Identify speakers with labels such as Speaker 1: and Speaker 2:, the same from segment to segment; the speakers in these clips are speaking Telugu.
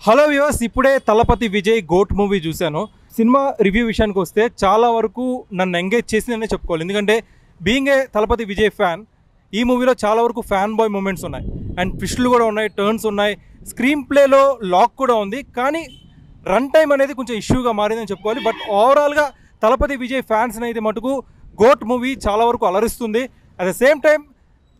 Speaker 1: హలో వ్యూవర్స్, ఇప్పుడే తలపతి విజయ్ గోట్ మూవీ చూశాను. సినిమా రివ్యూ విషయానికి వస్తే చాలా వరకు నన్ను ఎంగేజ్ చేసిందనే చెప్పుకోవాలి. ఎందుకంటే being a Thalapathy Vijay fan, ఈ మూవీలో చాలా వరకు ఫ్యాన్ బాయ్ మూమెంట్స్ ఉన్నాయి అండ్ ట్విస్టులు కూడా ఉన్నాయి, టర్న్స్ ఉన్నాయి, స్క్రీన్ ప్లేలో లాక్ కూడా ఉంది. కానీ రన్ టైం అనేది కొంచెం ఇష్యూగా మారిందని చెప్పుకోవాలి. బట్ ఓవరాల్గా తలపతి విజయ్ ఫ్యాన్స్ అయితే మటుకు గోట్ మూవీ చాలా వరకు అలరిస్తుంది. అట్ ద సేమ్ టైం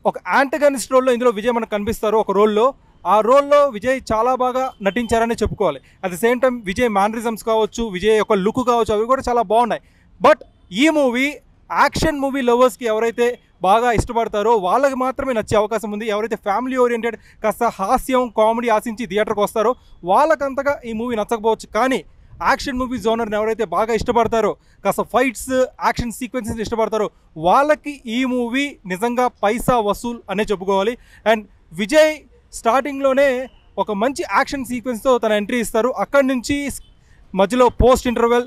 Speaker 1: ఒక యాంటగనిస్ట్ రోల్లో ఇందులో విజయ్ మనకు కనిపిస్తారు. ఒక రోల్లో ఆ రోల్లో విజయ్ చాలా బాగా నటించారని చెప్పుకోవాలి. At the same time Vijay mannerisms కావచ్చు, విజయ్ యొక్క లుక్ కావచ్చు, అవి కూడా చాలా బాగున్నాయి. బట్ ఈ మూవీ యాక్షన్ మూవీ లవర్స్కి ఎవరైతే బాగా ఇష్టపడతారో వాళ్ళకి మాత్రమే నచ్చే అవకాశం ఉంది. ఎవరైతే ఫ్యామిలీ ఓరియంటెడ్ కాస్త హాస్యం కామెడీ ఆశించి థియేటర్కి వస్తారో వాళ్ళకంతగా ఈ మూవీ నచ్చకపోవచ్చు. కానీ యాక్షన్ మూవీ జోనర్ని ఎవరైతే బాగా ఇష్టపడతారో, కాస్త ఫైట్స్ యాక్షన్ సీక్వెన్సెస్ ఇష్టపడతారో వాళ్ళకి ఈ మూవీ నిజంగా పైసా వసూల్ అనే చెప్పుకోవాలి. అండ్ విజయ్ స్టార్టింగ్లోనే ఒక మంచి యాక్షన్ సీక్వెన్స్తో తన ఎంట్రీ ఇస్తారు. అక్కడి నుంచి మధ్యలో పోస్ట్ ఇంటర్వెల్,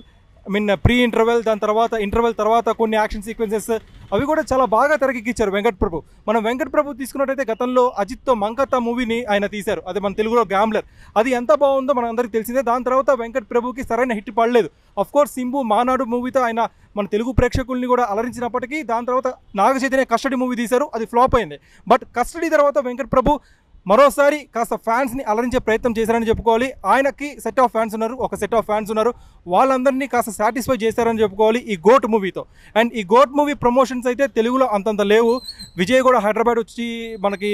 Speaker 1: ప్రీ ఇంటర్వెల్, దాని తర్వాత ఇంటర్వెల్ తర్వాత కొన్ని యాక్షన్ సీక్వెన్సెస్ అవి కూడా చాలా బాగా తెరకెక్కించారు వెంకట్ ప్రభు. మనం వెంకట్ ప్రభు తీసుకున్నట్టయితే గతంలో అజిత్తో మంకత్తా మూవీని ఆయన తీశారు. అది మన తెలుగులో గ్యాంబ్లర్. అది ఎంత బాగుందో మన అందరికీ తెలిసిందే. దాని తర్వాత వెంకట్ ప్రభుకి సరైన హిట్ పడలేదు. అఫ్కోర్స్ సింబు మానాడు మూవీతో ఆయన మన తెలుగు ప్రేక్షకుల్ని కూడా అలరించినప్పటికీ దాని తర్వాత నాగ చైతన్య కస్టడీ మూవీ తీశారు, అది ఫ్లాప్ అయింది. బట్ కస్టడీ తర్వాత వెంకట్ ప్రభు మరోసారి కాస్త ఫ్యాన్స్ని అలరించే ప్రయత్నం చేశారని చెప్పుకోవాలి. ఆయనకి సెట్ ఆఫ్ ఫ్యాన్స్ ఉన్నారు, ఒక సెట్ ఆఫ్ ఫ్యాన్స్ ఉన్నారు, వాళ్ళందరినీ కాస్త సాటిస్ఫై చేశారని చెప్పుకోవాలి ఈ గోట్ మూవీతో. అండ్ ఈ గోట్ మూవీ ప్రమోషన్స్ అయితే తెలుగులో అంతంత లేవు. విజయ్ కూడా హైదరాబాద్ వచ్చి మనకి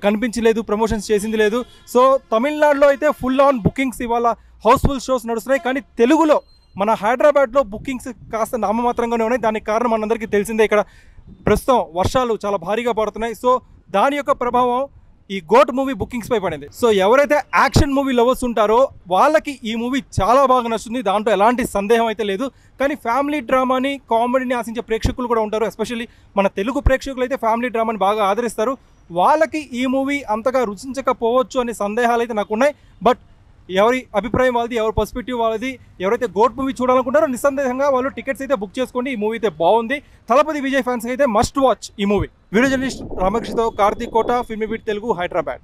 Speaker 1: కనిపించలేదు, ప్రమోషన్స్ చేసింది లేదు. సో తమిళనాడులో అయితే ఫుల్ ఆన్ బుకింగ్స్ ఇవాళ హౌస్ఫుల్ షోస్ నడుస్తున్నాయి. కానీ తెలుగులో మన హైదరాబాద్లో బుకింగ్స్ కాస్త నామమాత్రంగానే ఉన్నాయి. దానికి కారణం మనందరికీ తెలిసిందే, ఇక్కడ ప్రస్తుతం వర్షాలు చాలా భారీగా పడుతున్నాయి. సో దాని యొక్క ప్రభావం ఈ గోట్ మూవీ బుకింగ్స్ పై పడింది. సో ఎవరైతే యాక్షన్ మూవీ లవర్స్ ఉంటారో వాళ్ళకి ఈ మూవీ చాలా బాగా నచ్చుతుంది, దాంట్లో ఎలాంటి సందేహం అయితే లేదు. కానీ ఫ్యామిలీ డ్రామాని, కామెడీని ఆశించే ప్రేక్షకులు కూడా ఉంటారు. ఎస్పెషల్లీ మన తెలుగు ప్రేక్షకులు అయితే ఫ్యామిలీ డ్రామాని బాగా ఆదరిస్తారు. వాళ్ళకి ఈ మూవీ అంతగా రుచించకపోవచ్చు అనే సందేహాలు అయితే నాకు ఉన్నాయి. బట్ ఎవరి అభిప్రాయం వాళ్ళది, ఎవరి పర్స్పెక్టివ్ వాళ్ళది. ఎవరైతే గోట్ మూవీ చూడాలనుకుంటారో నిస్సందేహంగా వాళ్ళు టికెట్స్ అయితే బుక్ చేసుకోండి. ఈ మూవీ అయితే బాగుంది. తలపతి విజయ్ ఫ్యాన్స్ అయితే మస్ట్ వాచ్ ఈ మూవీ. వీడియో జర్నలిస్ట్ రామకృష్ణతో కార్తీక్ కోట, ఫిల్మీ బీట్ తెలుగు, హైదరాబాద్.